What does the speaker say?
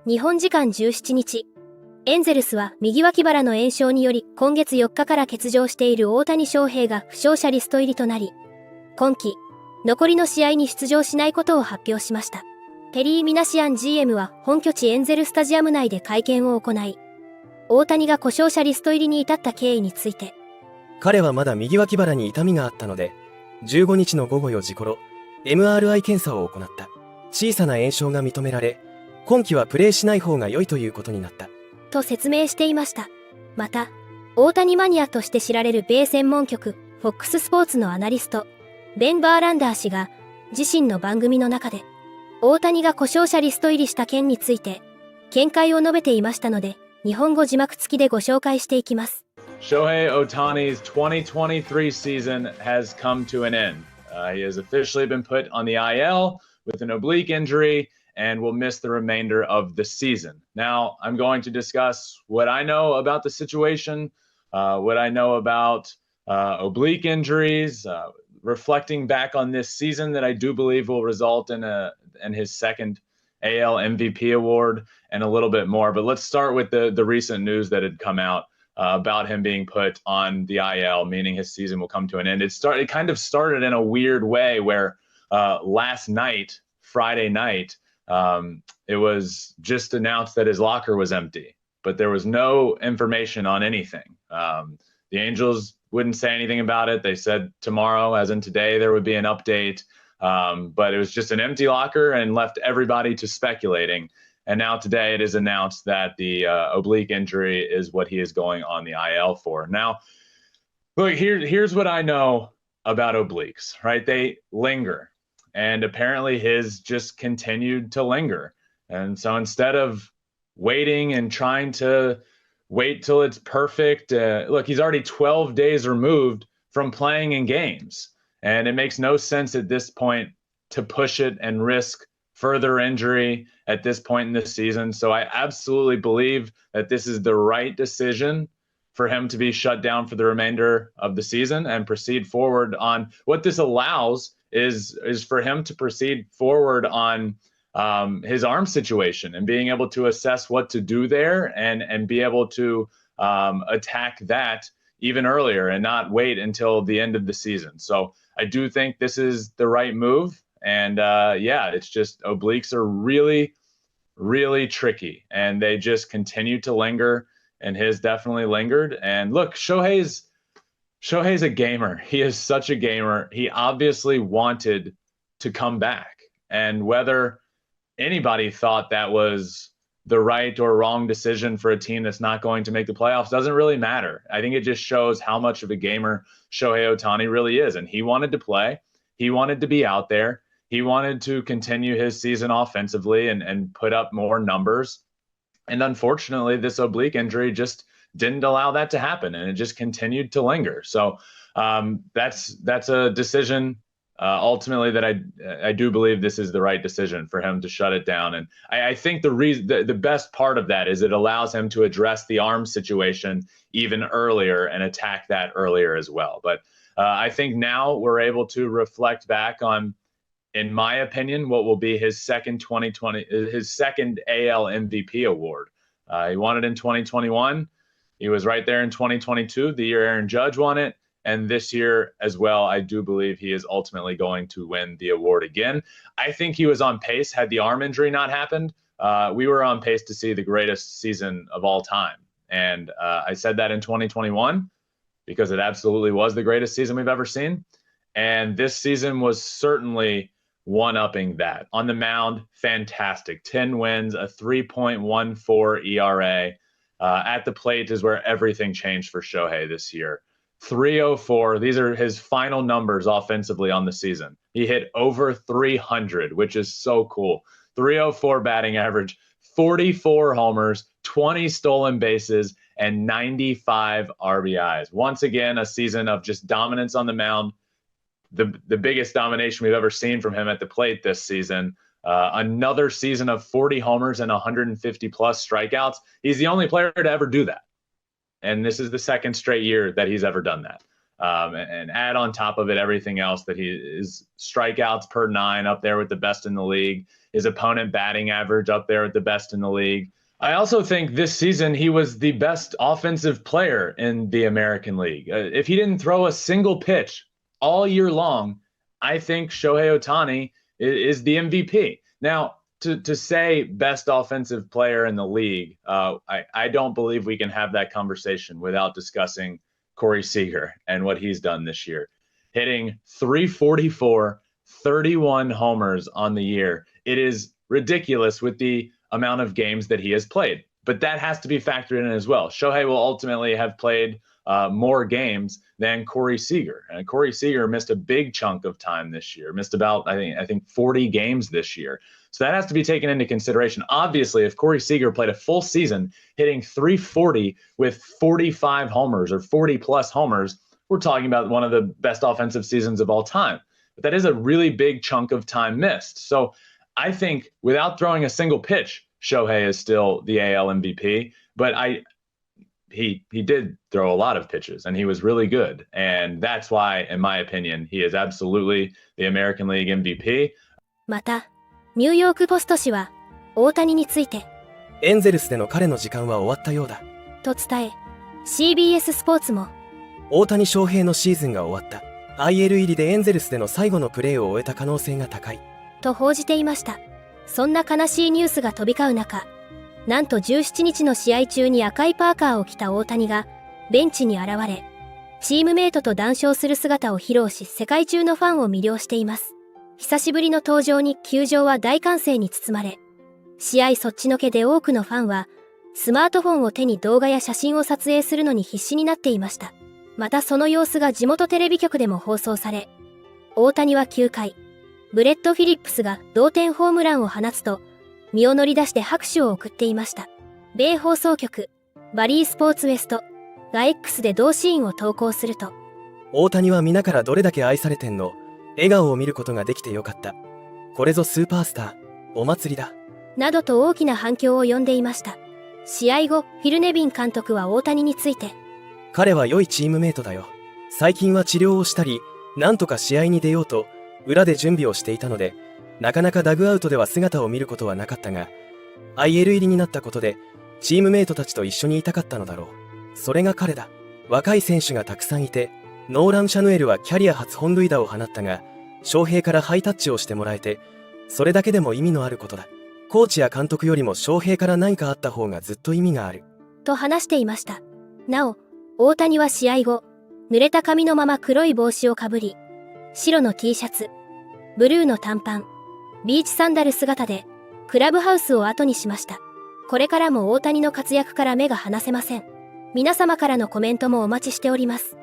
日本時間17日、エンゼルスは右脇腹の炎症により今月4日から欠場している大谷翔平が負傷者リスト入りとなり、今季残りの試合に出場しないことを発表しました。テリー・ミナシアン GM は本拠地エンゼルスタジアム内で会見を行い、大谷が故障者リスト入りに至った経緯について、彼はまだ右脇腹に痛みがあったので、15日の午後4時頃、MRI 検査を行った。小さな炎症が認められ、今季はプレーしない方が良いということになった。と説明していました。また、大谷マニアとして知られる米専門局、FOX スポーツのアナリスト、ベン・バーランダー氏が、自身の番組の中で、大谷が故障者リスト入りした件について、見解を述べていましたので、日本語字幕付きでご紹介していきます。Shohei Ohtani's 2023 season has come to an end. He has officially been put on the IL with an oblique injury and will miss the remainder of the season. Now, I'm going to discuss what I know about the situation, what I know about oblique injuries, reflecting back on this season that I do believe will result in his second AL MVP award and a little bit more. But let's start with the recent news that had come out about him being put on the IL, meaning his season will come to an end. It kind of started in a weird way where last night, Friday night, it was just announced that his locker was empty, but there was no information on anything. The Angels wouldn't say anything about it. They said tomorrow, as in today, there would be an update. But it was just an empty locker and left everybody to speculating. And now today it is announced that the oblique injury is what he is going on the IL for. Now, look, here's what I know about obliques, right? They linger. And apparently his just continued to linger. And so instead of waiting and trying to wait till it's perfect, look, he's already 12 days removed from playing in games. And it makes no sense at this point to push it and risk further injury at this point in the season. So I absolutely believe that this is the right decision for him to be shut down for the remainder of the season and proceed forward on what this allows is for him to proceed forward on his arm situation and being able to assess what to do there and be able to attack that even earlier and not wait until the end of the season. So I do think this is the right move. And yeah, it's just obliques are really, really tricky and they just continue to linger, and his definitely lingered. And look, Shohei's a gamer. He is such a gamer. He obviously wanted to come back. And whether anybody thought that was the right or wrong decision for a team that's not going to make the playoffs doesn't really matter. I think it just shows how much of a gamer Shohei Ohtani really is. And he wanted to play. He wanted to be out there. He wanted to continue his season offensively and put up more numbers. And unfortunately, this oblique injury just didn't allow that to happen, and it just continued to linger. So that's a decision ultimately that I do believe this is the right decision for him to shut it down. And I think the best part of that is it allows him to address the arm situation even earlier and attack that earlier as well. But I think now we're able to reflect back on, in my opinion, what will be his second AL MVP award. He won it in 2021. He was right there in 2022, the year Aaron Judge won it. And this year as well, I do believe he is ultimately going to win the award again. I think he was on pace. Had the arm injury not happened, we were on pace to see the greatest season of all time. And I said that in 2021 because it absolutely was the greatest season we've ever seen. And this season was certainly one-upping that. On the mound, fantastic. 10 wins, a 3.14 ERA. At the plate is where everything changed for Shohei this year. 304. These are his final numbers offensively on the season. He hit over 300, which is so cool. 304 batting average, 44 homers, 20 stolen bases, and 95 RBIs. Once again, a season of just dominance on the mound. The biggest domination we've ever seen from him at the plate this season. Another season of 40 homers and 150 plus strikeouts. He's the only player to ever do that. And this is the second straight year that he's ever done that. and add on top of it everything else that he is strikeouts per 9 up there with the best in the league, his opponent batting average up there with the best in the league. I also think this season he was the best offensive player in the American League. If he didn't throw a single pitch all year long, I think Shohei Ohtani is the MVP. Now, to say best offensive player in the league, I don't believe we can have that conversation without discussing Corey Seager and what he's done this year. Hitting 344, 31 homers on the year. It is ridiculous with the amount of games that he has played. But that has to be factored in as well. Shohei will ultimately have played more games than Corey Seager. And Corey Seager missed a big chunk of time this year, missed about, I think 40 games this year. So that has to be taken into consideration. Obviously, if Corey Seager played a full season hitting 340 with 45 homers or 40 plus homers, we're talking about one of the best offensive seasons of all time. But that is a really big chunk of time missed. So I think without throwing a single pitch, Shohei is still the AL MVP. But he did throw a lot of pitches, and he was really good. And that's why, in my opinion, he is absolutely the American League MVP. また、ニューヨークポスト紙は、大谷について、エンゼルスでの彼の時間は終わったようだ。と伝え、CBS スポーツも、大谷翔平のシーズンが終わった。IL 入りでエンゼルスでの最後のプレーを終えた可能性が高い。と報じていました。そんな悲しいニュースが飛び交う中、なんと17日の試合中に赤いパーカーを着た大谷がベンチに現れ、チームメイトと談笑する姿を披露し、世界中のファンを魅了しています。久しぶりの登場に球場は大歓声に包まれ、試合そっちのけで多くのファンはスマートフォンを手に動画や写真を撮影するのに必死になっていました。またその様子が地元テレビ局でも放送され、大谷は9回、ブレッド・フィリップスが同点ホームランを放つと、身を乗り出して拍手を送っていました。米放送局、バリースポーツウエストが X で同シーンを投稿すると、大谷は皆からどれだけ愛されてんの、笑顔を見ることができてよかった。これぞスーパースター、お祭りだ。などと大きな反響を呼んでいました。試合後、フィル・ネビン監督は大谷について、彼は良いチームメイトだよ。最近は治療をしたり、なんとか試合に出ようと、裏で準備をしていたので、なかなかダグアウトでは姿を見ることはなかったが、IL 入りになったことで、チームメイトたちと一緒にいたかったのだろう。それが彼だ。若い選手がたくさんいて、ノーラン・シャヌエルはキャリア初本塁打を放ったが、翔平からハイタッチをしてもらえて、それだけでも意味のあることだ。コーチや監督よりも翔平から何かあった方がずっと意味がある。と話していました。なお、大谷は試合後、濡れた髪のまま黒い帽子をかぶり、白の T シャツ、ブルーの短パン、ビーチサンダル姿で、クラブハウスを後にしました。これからも大谷の活躍から目が離せません。皆様からのコメントもお待ちしております。